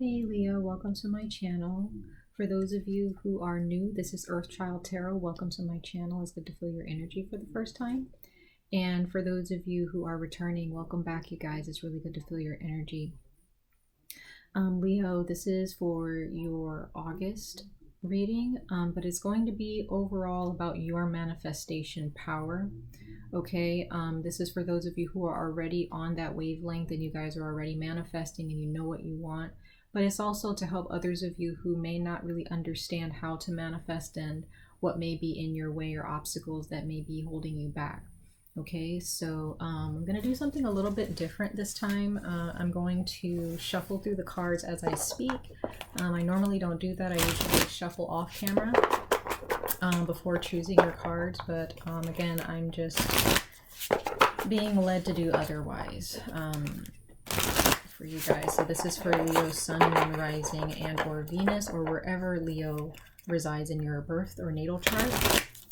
Hey Leo, welcome to my channel. For those of you who are new, this is Earth Child Tarot. Welcome to my channel. It's good to feel your energy for the first time. And for those of you who are returning, welcome back, you guys. It's really good to feel your energy. Leo, this is for your August reading, but it's going to be overall about your manifestation power. Okay, this is for those of you who are already on that wavelength and you guys are already manifesting and you know what you want. But it's also to help others of you who may not really understand how to manifest and what may be in your way or obstacles that may be holding you back. Okay, so I'm going to do something a little bit different this time. I'm going to shuffle through the cards as I speak. I normally don't do that. I usually shuffle off camera before choosing your cards. But again, I'm just being led to do otherwise. For you guys. So this is for Leo, Sun, Moon, Rising, and or Venus, or wherever Leo resides in your birth or natal chart.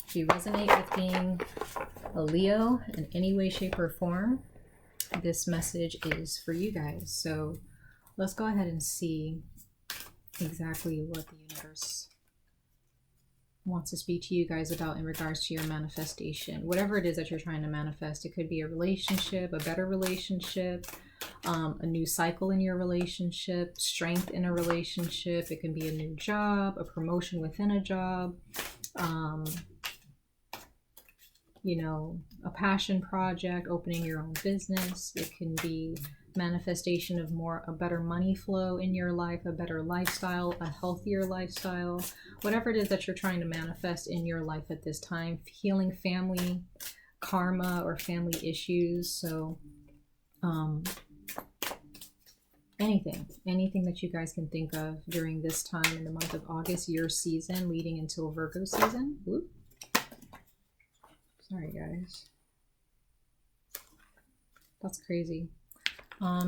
If you resonate with being a Leo in any way, shape, or form, this message is for you guys. So let's go ahead and see exactly what the universe wants to speak to you guys about in regards to your manifestation. Whatever it is that you're trying to manifest, it could be a relationship, a better relationship, a new cycle in your relationship, strength in a relationship. It can be a new job, a promotion within a job, you know, a passion project, opening your own business. It can be manifestation of a better money flow in your life, a better lifestyle, a healthier lifestyle, whatever it is that you're trying to manifest in your life at this time. Healing family karma or family issues. So anything that you guys can think of during this time in the month of August, your season leading until Virgo season. Whoop. Sorry guys, that's crazy.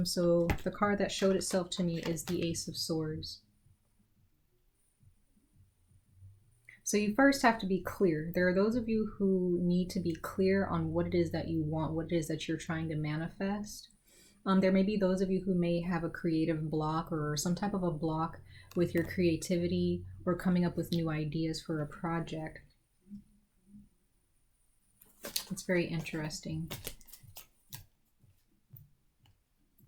So the card that showed itself to me is the Ace of Swords. So you first have to be clear. There are those of you who need to be clear on what it is that you want, what it is that you're trying to manifest. There may be those of you who may have a creative block or some type of a block with your creativity or coming up with new ideas for a project. It's very interesting.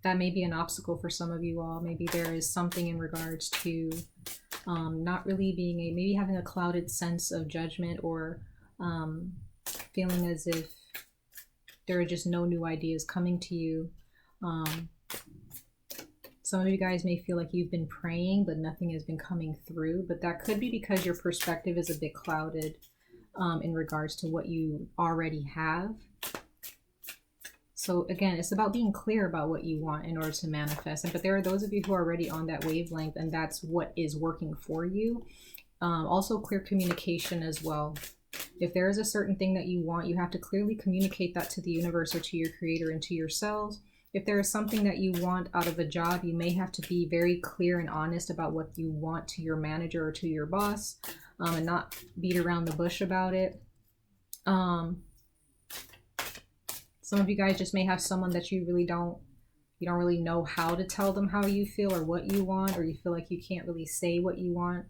That may be an obstacle for some of you all. Maybe there is something in regards to not really being maybe having a clouded sense of judgment or feeling as if there are just no new ideas coming to you. Some of you guys may feel like you've been praying, but nothing has been coming through. But that could be because your perspective is a bit clouded in regards to what you already have. So again, it's about being clear about what you want in order to manifest. But there are those of you who are already on that wavelength, and that's what is working for you. Also, clear communication as well. If there is a certain thing that you want, you have to clearly communicate that to the universe or to your creator and to yourselves. If there is something that you want out of a job, you may have to be very clear and honest about what you want to your manager or to your boss, and not beat around the bush about it. Some of you guys just may have someone that you don't really know how to tell them how you feel or what you want, or you feel like you can't really say what you want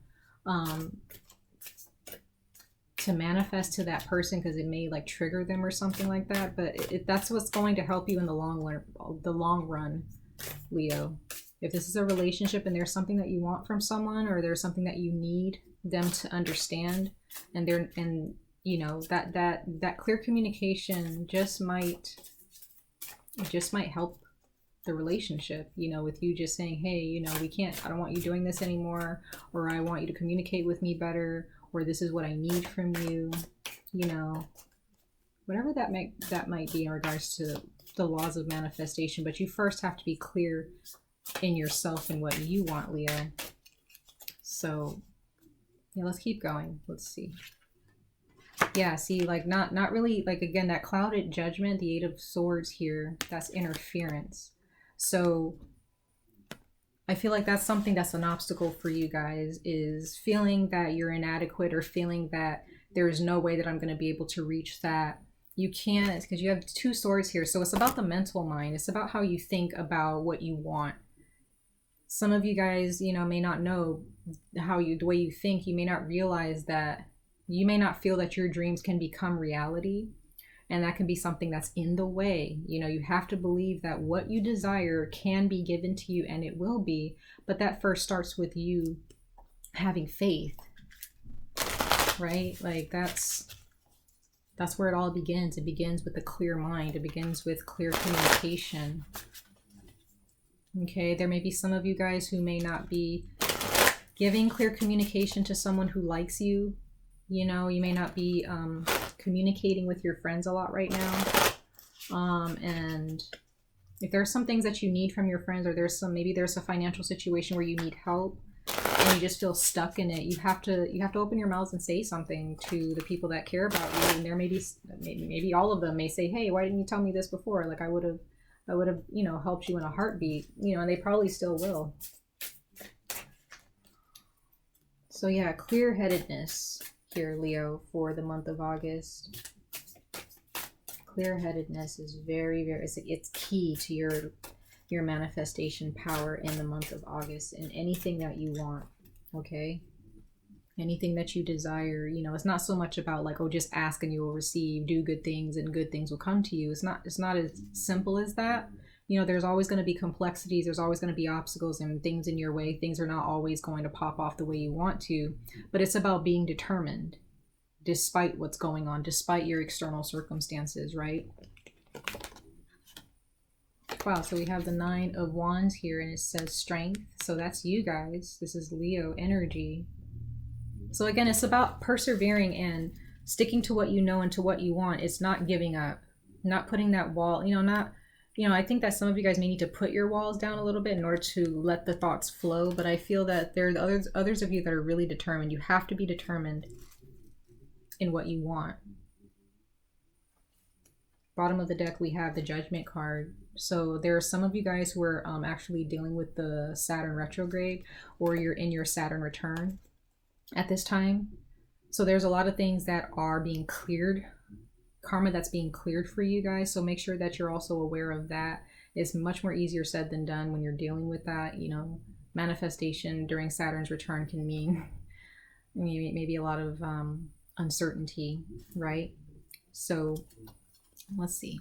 to manifest to that person because it may like trigger them or something like that. But that's what's going to help you in the long run, Leo. If this is a relationship and there's something that you want from someone, or there's something that you need them to understand, and you know, that clear communication just might help the relationship, you know, with you just saying, hey, you know, I don't want you doing this anymore, or I want you to communicate with me better, or this is what I need from you, you know, whatever that might be in regards to the laws of manifestation. But you first have to be clear in yourself and what you want, Leo. So yeah, let's keep going. Let's see. Yeah, see, like not really, like, again, that clouded judgment, the Eight of Swords here, that's interference. So I feel like that's something that's an obstacle for you guys, is feeling that you're inadequate or feeling that there is no way that I'm going to be able to reach that. You can't, because you have two swords here. So it's about the mental mind. It's about how you think about what you want. some of you guys, you know, may not know the way you think. You may not realize that you may not feel that your dreams can become reality. And that can be something that's in the way. You know, you have to believe that what you desire can be given to you, and it will be. But that first starts with you having faith, right? Like that's where it all begins. It begins with a clear mind. It begins with clear communication. Okay, there may be some of you guys who may not be giving clear communication to someone who likes you. You know, you may not be communicating with your friends a lot right now. And if there's some things that you need from your friends, or maybe there's a financial situation where you need help and you just feel stuck in it, you have to open your mouths and say something to the people that care about you. And there may be, maybe all of them may say, hey, why didn't you tell me this before? Like I would have, you know, helped you in a heartbeat, you know, and they probably still will. So yeah, clear-headedness here, Leo, for the month of August. Clear-headedness is very, very, it's key to your manifestation power in the month of August, and anything that you want, okay? Anything that you desire, you know, it's not so much about like, oh, just ask and you will receive, do good things and good things will come to you. It's not as simple as that. You know, there's always going to be complexities. There's always going to be obstacles and things in your way. Things are not always going to pop off the way you want to, but it's about being determined despite what's going on, despite your external circumstances, right? Wow, so we have the 9 of Wands here and it says strength. So that's you guys. This is Leo energy. So again, it's about persevering and sticking to what you know and to what you want. It's not giving up, not putting that wall, you know, I think that some of you guys may need to put your walls down a little bit in order to let the thoughts flow. But I feel that there are others of you that are really determined. You have to be determined in what you want. Bottom of the deck, we have the Judgment card. So there are some of you guys who are actually dealing with the Saturn retrograde, or you're in your Saturn return at this time. So there's a lot of things that are being cleared, karma that's being cleared for you guys. So make sure that you're also aware of that. It's much more easier said than done when you're dealing with that. You know, manifestation during Saturn's return can mean maybe a lot of uncertainty, right? So let's see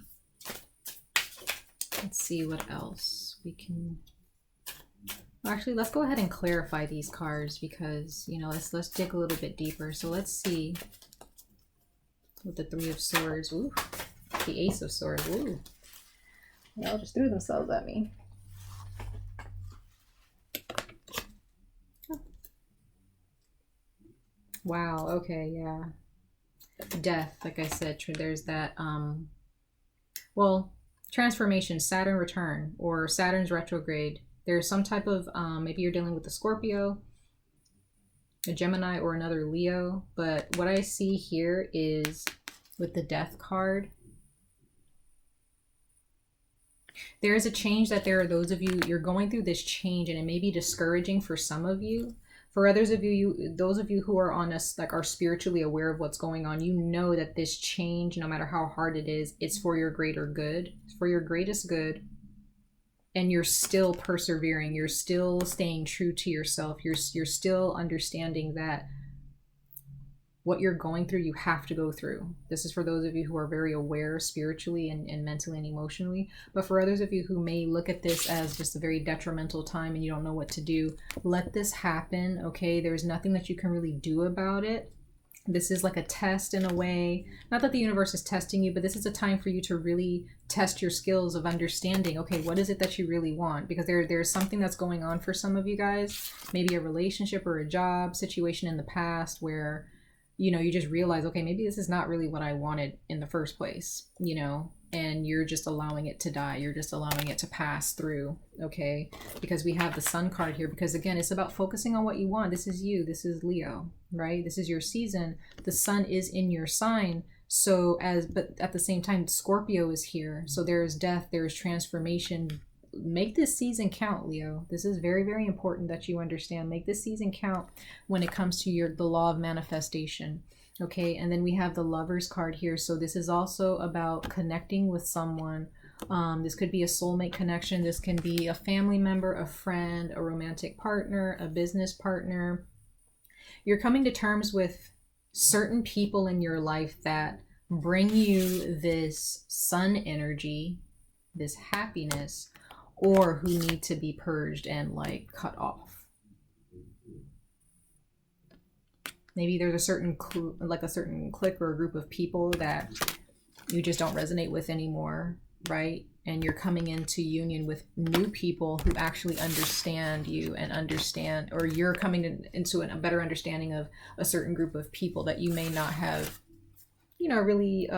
what else we can. Actually, let's go ahead and clarify these cards, because, you know, let's dig a little bit deeper. So let's see with the 3 of Swords. Ooh, the Ace of Swords. Ooh, they all just threw themselves at me. Oh. Wow. Okay. Yeah. Death. Like I said, there's that. Well, transformation, Saturn return, or Saturn's retrograde. There's some type of, maybe you're dealing with a Scorpio, a Gemini, or another Leo. But what I see here is with the Death card, there is a change that there are those of you, you're going through this change, and it may be discouraging for some of you. For others of you, those of you who are on us, like are spiritually aware of what's going on, you know that this change, no matter how hard it is, it's for your greater good, it's for your greatest good. And you're still persevering. You're still staying true to yourself. You're still understanding that what you're going through, you have to go through. This is for those of you who are very aware spiritually and mentally and emotionally. But for others of you who may look at this as just a very detrimental time and you don't know what to do, let this happen, okay? There's nothing that you can really do about it. This is like a test in a way. Not that the universe is testing you, but this is a time for you to really test your skills of understanding, okay, what is it that you really want? Because there's something that's going on for some of you guys, maybe a relationship or a job situation in the past where, you know, you just realize, okay, maybe this is not really what I wanted in the first place, you know, and you're just allowing it to die. You're just allowing it to pass through, okay? Because we have the Sun card here, because again, it's about focusing on what you want. This is you, this is Leo, right? This is your season. The Sun is in your sign. So but at the same time, Scorpio is here. So there's death, there's transformation. Make this season count, Leo. This is very, very important that you understand. Make this season count when it comes to the law of manifestation. Okay, and then we have the Lovers card here. So this is also about connecting with someone This could be a soulmate connection. This can be a family member, a friend, a romantic partner, a business partner. You're coming to terms with certain people in your life that bring you this sun energy, this happiness, or who need to be purged and like cut off. Maybe there's a certain clique or a group of people that you just don't resonate with anymore, right? And you're coming into union with new people who actually understand you and understand, or you're coming into a better understanding of a certain group of people that you may not have, you know, really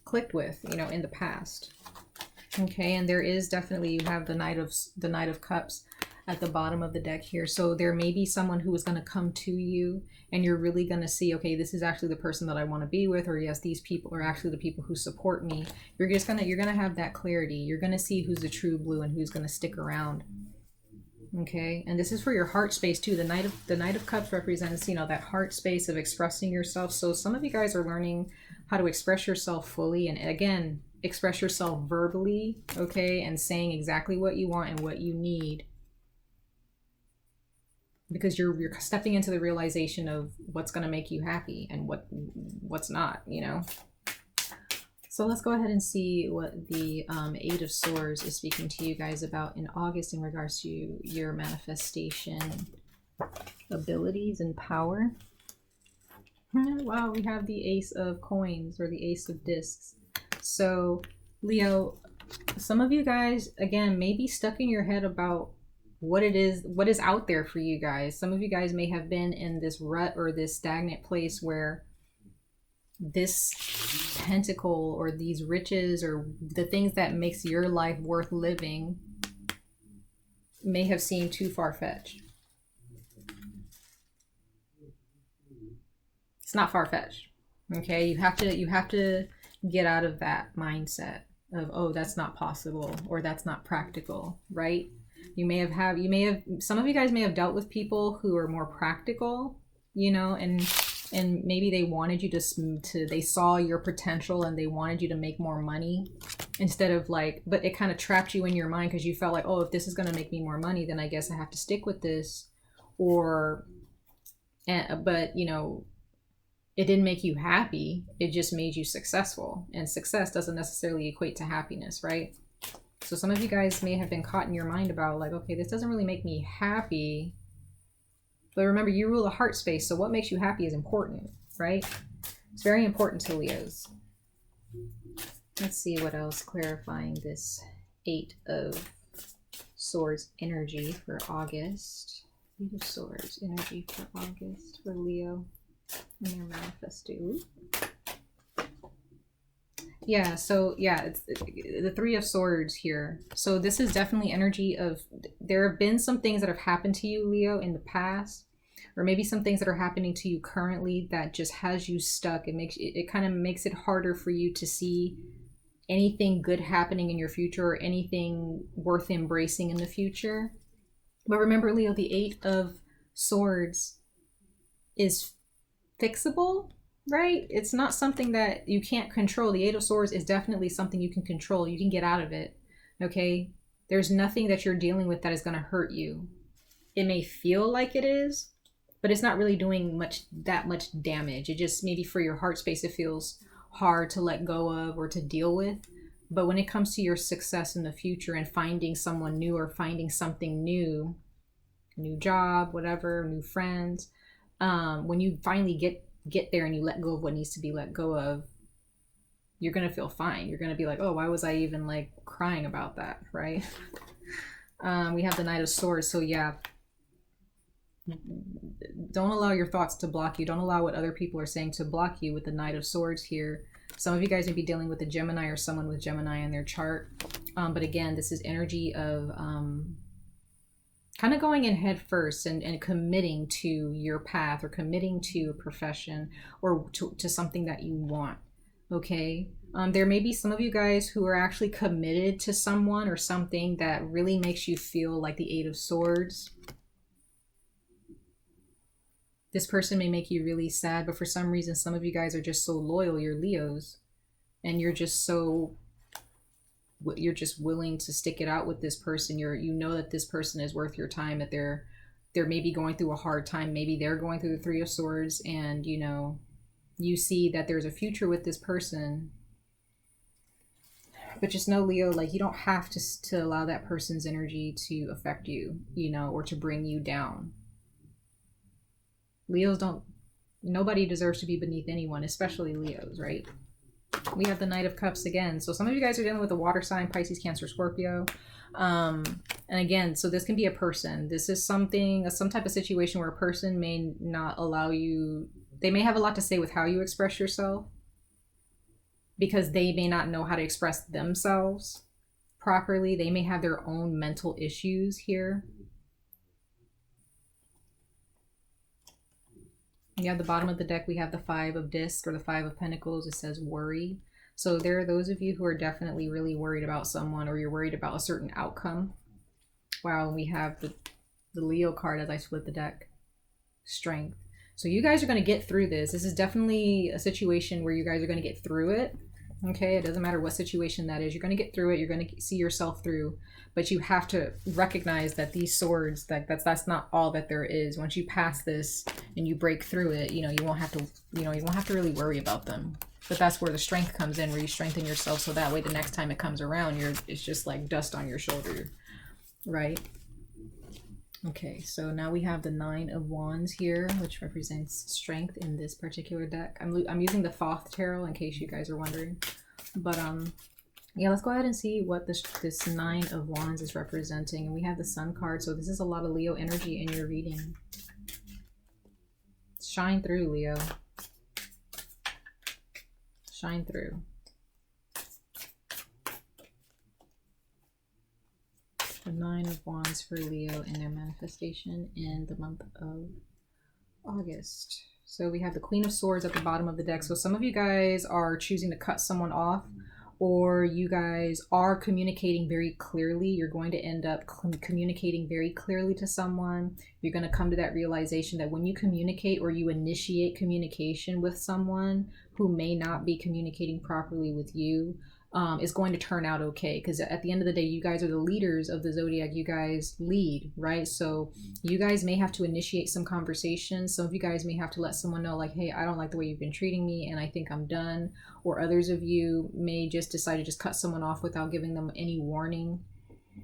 clicked with, you know, in the past. Okay, and there is definitely, you have the Knight of Cups at the bottom of the deck here. So there may be someone who is going to come to you and you're really going to see, okay, this is actually the person that I want to be with, or yes, these people are actually the people who support me. You're going to have that clarity. You're going to see who's the true blue and who's going to stick around. Okay, and this is for your heart space too. The Knight of Cups represents, you know, that heart space of expressing yourself. So some of you guys are learning how to express yourself fully, and again, express yourself verbally, okay, and saying exactly what you want and what you need, because you're stepping into the realization of what's going to make you happy and what's not, you know. So let's go ahead and see what the Eight of Swords is speaking to you guys about in August in regards to your manifestation abilities and power. Wow, we have the Ace of Coins, or the Ace of Discs. So Leo, some of you guys, again, may be stuck in your head about what is out there for you guys. Some of you guys may have been in this rut or this stagnant place where this pentacle or these riches or the things that makes your life worth living may have seemed too far-fetched. It's not far-fetched. Okay, you have to get out of that mindset of, oh, that's not possible or that's not practical, right? Some of you guys may have dealt with people who are more practical, you know, and maybe they wanted you they saw your potential and they wanted you to make more money instead of like, but it kind of trapped you in your mind because you felt like, oh, if this is going to make me more money, then I guess I have to stick with this. But you know, it didn't make you happy. It just made you successful, and success doesn't necessarily equate to happiness, right? So some of you guys may have been caught in your mind about like, okay, this doesn't really make me happy. But remember, you rule the heart space, so what makes you happy is important, right? It's very important to Leos. Let's see what else clarifying this Eight of Swords energy for August. Eight of Swords energy for August for Leo and their manifesto. Yeah, so yeah, it's the Three of Swords here. So this is definitely energy of, there have been some things that have happened to you, Leo, in the past, or maybe some things that are happening to you currently that just has you stuck. It kind of makes it harder for you to see anything good happening in your future or anything worth embracing in the future. But remember, Leo, the Eight of Swords is fixable, right? It's not something that you can't control. The Eight of Swords is definitely something you can control. You can get out of it, okay? There's nothing that you're dealing with that is going to hurt you. It may feel like it is, but it's not really doing that much damage. It just, maybe for your heart space, it feels hard to let go of or to deal with. But when it comes to your success in the future and finding someone new or finding something new, new job, whatever, new friends, when you finally get there and you let go of what needs to be let go of, you're going to feel fine. You're going to be like, oh, why was I even like crying about that, right? We have the Knight of Swords. So yeah, don't allow your thoughts to block you. Don't allow what other people are saying to block you with the Knight of Swords here. Some of you guys may be dealing with a Gemini or someone with Gemini in their chart. But again, this is energy of kind of going in head first and committing to your path, or committing to a profession, or to something that you want, okay? There may be some of you guys who are actually committed to someone or something that really makes you feel like the Eight of Swords. This person may make you really sad, but for some reason, some of you guys are just so loyal. You're Leos. and you're just willing to stick it out with this person. You know that this person is worth your time, that they're maybe going through a hard time, maybe they're going through the Three of Swords, and you know, you see that there's a future with this person. But just know, Leo, like, you don't have to allow that person's energy to affect you, you know, or to bring you down. Leos don't, nobody deserves to be beneath anyone, especially Leos, right? We have the Knight of Cups again. So some of you guys are dealing with a water sign, Pisces, Cancer, Scorpio. And again, so this can be a person. This is some type of situation where a person may not allow you, they may have a lot to say with how you express yourself, because they may not know how to express themselves properly. They may have their own mental issues here. Yeah, at the bottom of the deck, we have the Five of Discs, or the Five of Pentacles. It says worry. So there are those of you who are definitely really worried about someone, or you're worried about a certain outcome. Wow, we have the Leo card as I split the deck. Strength. So you guys are going to get through this. This is definitely a situation where you guys are going to get through it. Okay, it doesn't matter what situation that is. You're going to get through it. You're going to see yourself through. But you have to recognize that these swords, that's not all that there is. Once you pass this and you break through it, you know, you won't have to really worry about them. But that's where the strength comes in, where you strengthen yourself, so that way the next time it comes around, it's just like dust on your shoulder, right? Okay, so now we have the Nine of Wands here, which represents strength in this particular deck. I'm using the Thoth Tarot in case you guys are wondering. But yeah, let's go ahead and see what this Nine of Wands is representing. And we have the Sun card, so this is a lot of Leo energy in your reading. Shine through, Leo. Shine through. The Nine of Wands for Leo in their manifestation in the month of August. So we have the Queen of Swords at the bottom of the deck. So some of you guys are choosing to cut someone off, or you guys are communicating very clearly. You're going to end up communicating very clearly to someone. You're going to come to that realization that when you communicate, or you initiate communication with someone who may not be communicating properly with you, is going to turn out okay, because at the end of the day, you guys are the leaders of the zodiac. You guys lead, right? So you guys may have to initiate some conversations. Some of you guys may have to let someone know, like, hey, I don't like the way you've been treating me, and I think I'm done. Or others of you may just decide to just cut someone off without giving them any warning.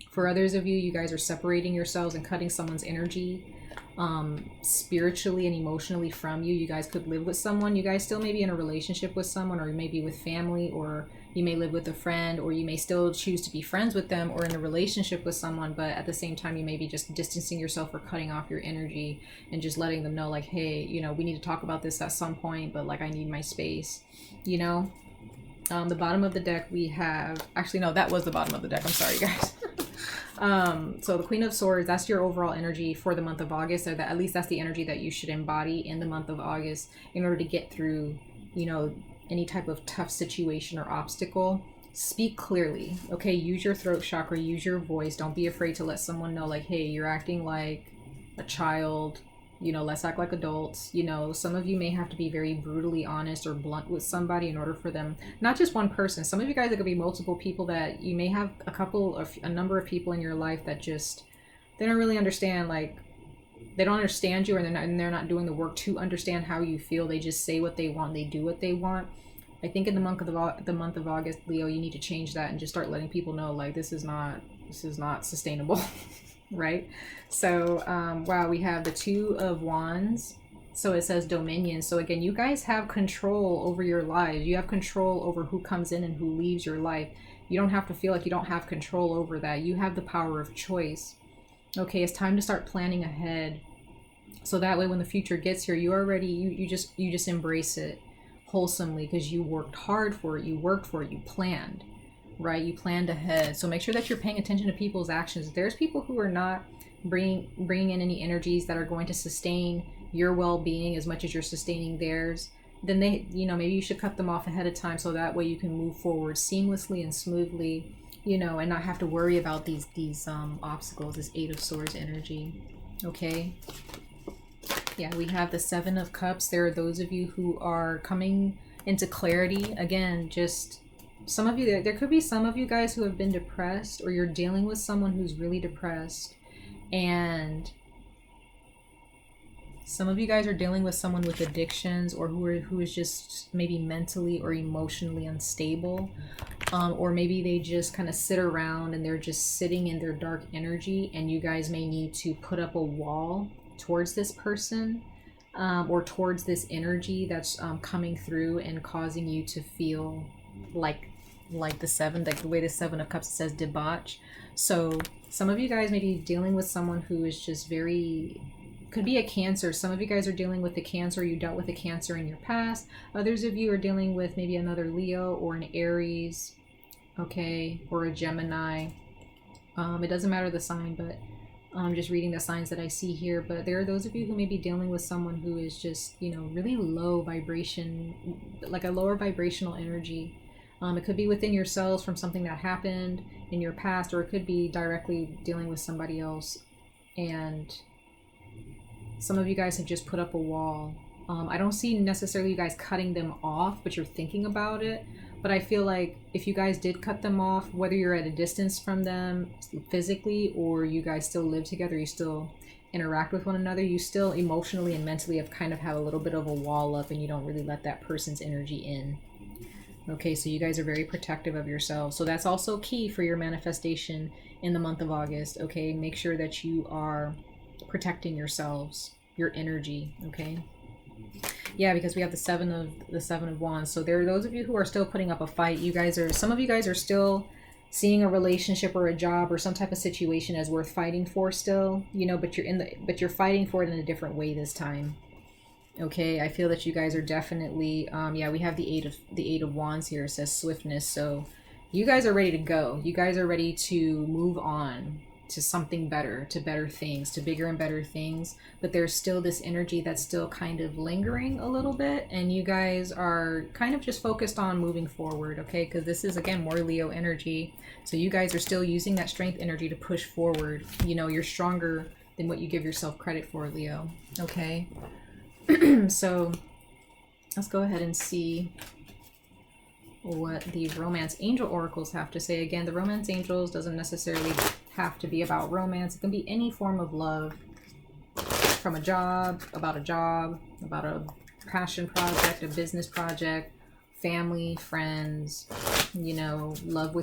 For others of you, you guys are separating yourselves and cutting someone's energy spiritually and emotionally from you. You guys could live with someone. You guys still may be in a relationship with someone, or you may be with family, or you may live with a friend, or you may still choose to be friends with them or in a relationship with someone, but at the same time, you may be just distancing yourself or cutting off your energy and just letting them know, like, hey, you know, we need to talk about this at some point, but like, I need my space, you know? The bottom of the deck, we have, actually, no, that was the bottom of the deck. I'm sorry, guys. So the Queen of Swords, that's your overall energy for the month of August, or that at least that's the energy that you should embody in the month of August in order to get through, you know, any type of tough situation or obstacle. Speak clearly, okay? Use your throat chakra, use your voice. Don't be afraid to let someone know, like, hey, you're acting like a child, you know, let's act like adults. You know, some of you may have to be very brutally honest or blunt with somebody in order for them, not just one person. Some of you guys, it could be multiple people, that you may have a number of people in your life that just, they don't really understand, like, they don't understand you, and they're not doing the work to understand how you feel. They just say what they want, they do what they want. I think in the month of August, Leo, you need to change that and just start letting people know, like, this is not sustainable. Right? So wow, we have the Two of Wands. So it says dominion. So again, you guys have control over your lives. You have control over who comes in and who leaves your life. You don't have to feel like you don't have control over that. You have the power of choice. Okay, it's time to start planning ahead, so that way when the future gets here, you just embrace it wholesomely, because you worked hard for it, you worked for it, you planned, right? You planned ahead. So make sure that you're paying attention to people's actions. There's people who are not bringing in any energies that are going to sustain your well-being as much as you're sustaining theirs. Then they, you know, maybe you should cut them off ahead of time, so that way you can move forward seamlessly and smoothly, you know, and not have to worry about these obstacles, this Eight of Swords energy. Okay. Yeah, we have the Seven of Cups. There are those of you who are coming into clarity. Again, just Some of you, there could be some of you guys who have been depressed, or you're dealing with someone who's really depressed, and some of you guys are dealing with someone with addictions, or who is just maybe mentally or emotionally unstable, or maybe they just kind of sit around and they're just sitting in their dark energy, and you guys may need to put up a wall towards this person, or towards this energy that's coming through and causing you to feel like the way the Seven of Cups says debauch. So some of you guys may be dealing with someone who is just very, could be a Cancer. Some of you guys are dealing with the Cancer. You dealt with a Cancer in your past. Others of you are dealing with maybe another Leo or an Aries, okay, or a Gemini. It doesn't matter the sign, but I'm just reading the signs that I see here. But there are those of you who may be dealing with someone who is just, you know, really low vibration, like a lower vibrational energy. It could be within yourselves from something that happened in your past, or it could be directly dealing with somebody else. And some of you guys have just put up a wall. I don't see necessarily you guys cutting them off, but you're thinking about it. But I feel like if you guys did cut them off, whether you're at a distance from them physically, or you guys still live together, you still interact with one another, you still emotionally and mentally have a little bit of a wall up, and you don't really let that person's energy in. Okay, so you guys are very protective of yourselves. So that's also key for your manifestation in the month of August. Okay, make sure that you are protecting yourselves, your energy. Okay. Yeah, because we have the seven of wands. So there are those of you who are still putting up a fight. Some of you guys are still seeing a relationship or a job or some type of situation as worth fighting for still, you know, but you're fighting for it in a different way this time. Okay, I feel that you guys are definitely, yeah, we have the eight of wands here. It says swiftness. So you guys are ready to go. You guys are ready to move on to something better, to better things, to bigger and better things. But there's still this energy that's still kind of lingering a little bit. And you guys are kind of just focused on moving forward, okay? Because this is, again, more Leo energy. So you guys are still using that strength energy to push forward. You know, you're stronger than what you give yourself credit for, Leo. Okay? So let's go ahead and see what the romance angel oracles have to say. Again, the romance angels doesn't necessarily have to be about romance. It can be any form of love, from a job, about a passion project, a business project, family, friends, you know, love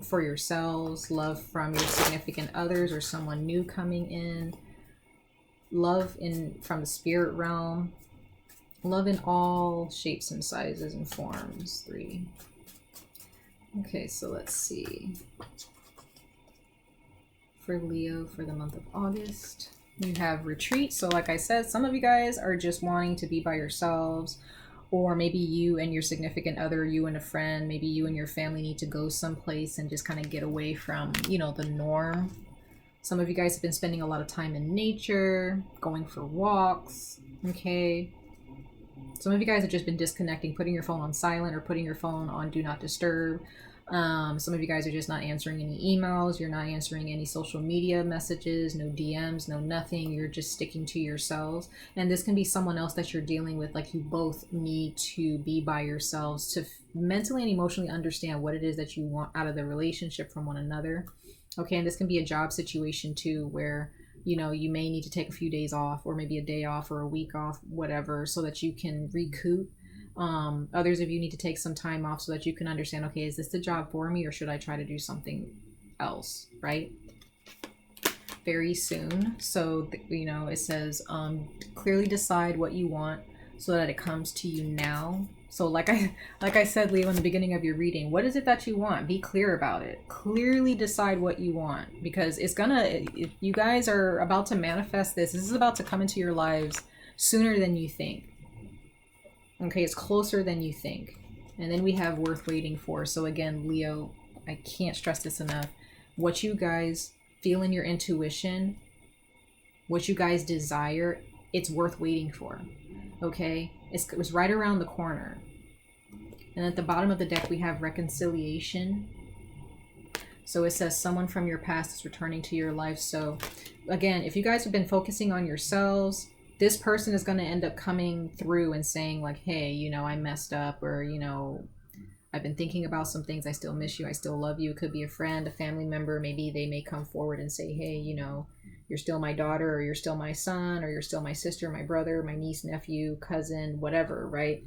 for yourselves, love from your significant others or someone new coming in, love from the spirit realm, love in all shapes and sizes and forms. 3. Okay, so let's see. For Leo for the month of August, you have retreat. So like I said, some of you guys are just wanting to be by yourselves, or maybe you and your significant other, you and a friend, maybe you and your family need to go someplace and just kind of get away from, you know, the norm. Some of you guys have been spending a lot of time in nature, going for walks, okay? Some of you guys have just been disconnecting, putting your phone on silent or putting your phone on do not disturb. Some of you guys are just not answering any emails. You're not answering any social media messages, no DMs, no nothing. You're just sticking to yourselves. And this can be someone else that you're dealing with. Like, you both need to be by yourselves to mentally and emotionally understand what it is that you want out of the relationship from one another. Okay, and this can be a job situation too, where, you know, you may need to take a few days off, or maybe a day off or a week off, whatever, so that you can recoup. Others of you need to take some time off so that you can understand, okay, is this the job for me, or should I try to do something else, right? Very soon. So, you know, it says, clearly decide what you want so that it comes to you now. So like I said, Leo, in the beginning of your reading, what is it that you want? Be clear about it. Clearly decide what you want, because if you guys are about to manifest this is about to come into your lives sooner than you think. Okay, it's closer than you think. And then we have worth waiting for. So again, Leo, I can't stress this enough. What you guys feel in your intuition, what you guys desire, it's worth waiting for. Okay, it was right around the corner. And at the bottom of the deck, we have reconciliation. So it says someone from your past is returning to your life. So again, if you guys have been focusing on yourselves, this person is going to end up coming through and saying like, hey, you know, I messed up, or, you know, I've been thinking about some things. I still miss you. I still love you. It could be a friend, a family member. Maybe they may come forward and say, hey, you know, you're still my daughter, or you're still my son, or you're still my sister, my brother, my niece, nephew, cousin, whatever, right?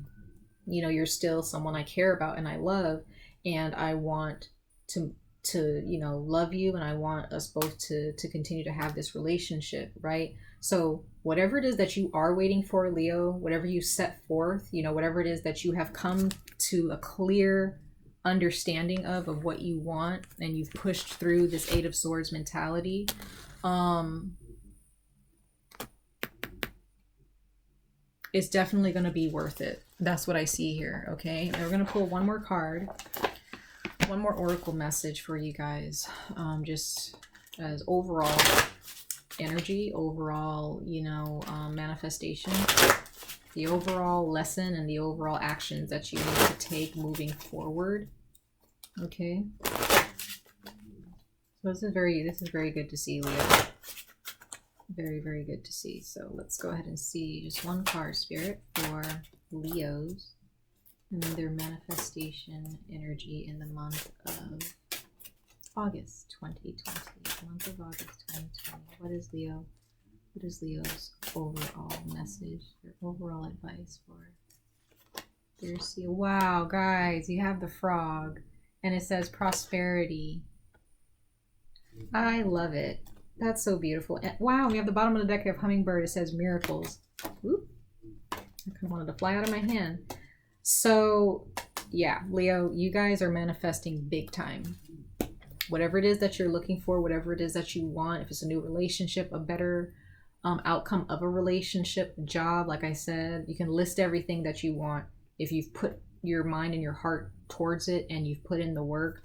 You know, you're still someone I care about and I love, and I want to you know, love you, and I want us both to continue to have this relationship, right? So whatever it is that you are waiting for, Leo, whatever you set forth, you know, whatever it is that you have come to a clear understanding of what you want, and you've pushed through this Eight of Swords mentality, it's definitely going to be worth it. That's what I see here. Okay, and we're going to pull one more card, one more oracle message for you guys, just as overall energy, overall, you know, manifestation, the overall lesson and the overall actions that you need to take moving forward. Okay, so this is very good to see, Leo. Very, very good to see. So let's go ahead and see just one card, Spirit, for Leos and their manifestation energy in the month of August 2020. The month of August 2020. What is Leo? What is Leo's overall message, their overall advice for their sea? Wow, guys, you have the frog and it says prosperity. I love it. That's so beautiful. And wow, we have the bottom of the deck of hummingbird. It says miracles. Oop. I kind of wanted to fly out of my hand. So yeah, Leo, you guys are manifesting big time. Whatever it is that you're looking for, whatever it is that you want, if it's a new relationship, a better outcome of a relationship, job, like I said, you can list everything that you want. If you've put your mind and your heart towards it and you've put in the work,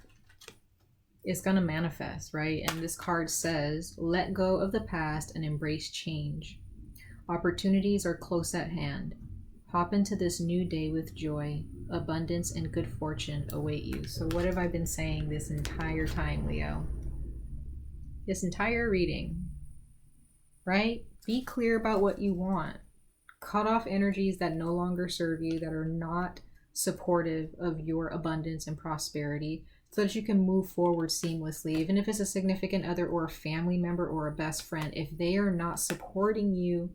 it's going to manifest, right? And this card says, let go of the past and embrace change. Opportunities are close at hand. Hop into this new day with joy. Abundance and good fortune await you. So what have I been saying this entire time, Leo? This entire reading, right? Be clear about what you want. Cut off energies that no longer serve you, that are not supportive of your abundance and prosperity, so that you can move forward seamlessly. Even if it's a significant other or a family member or a best friend, if they are not supporting you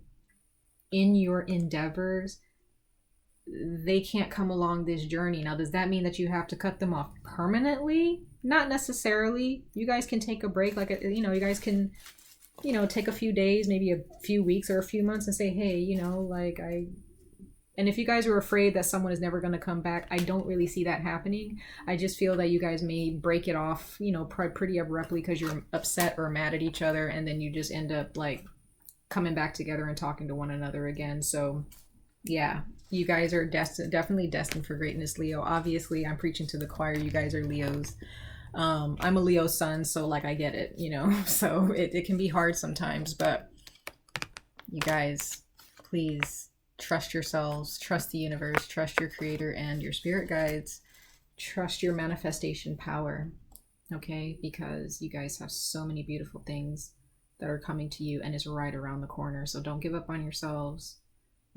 in your endeavors, they can't come along this journey. Now, does that mean that you have to cut them off permanently? Not necessarily. You guys can take a break, like, you know, you guys can, you know, take a few days, maybe a few weeks or a few months, and say, hey, you know, like, and if you guys are afraid that someone is never going to come back, I don't really see that happening. I just feel that you guys may break it off, you know, pretty abruptly because you're upset or mad at each other, and then you just end up like coming back together and talking to one another again. So yeah, you guys are definitely destined for greatness, Leo. Obviously, I'm preaching to the choir. You guys are Leos. I'm a Leo sun, so like I get it, you know. So it can be hard sometimes, but you guys, please trust yourselves, trust the universe, trust your creator and your spirit guides, trust your manifestation power, okay? Because you guys have so many beautiful things that are coming to you, and it's right around the corner. So don't give up on yourselves,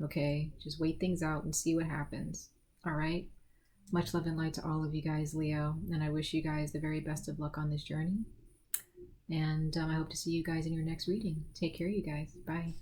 okay? Just wait things out and see what happens, all right? Much love and light to all of you guys, Leo, and I wish you guys the very best of luck on this journey. And I hope to see you guys in your next reading. Take care, you guys. Bye.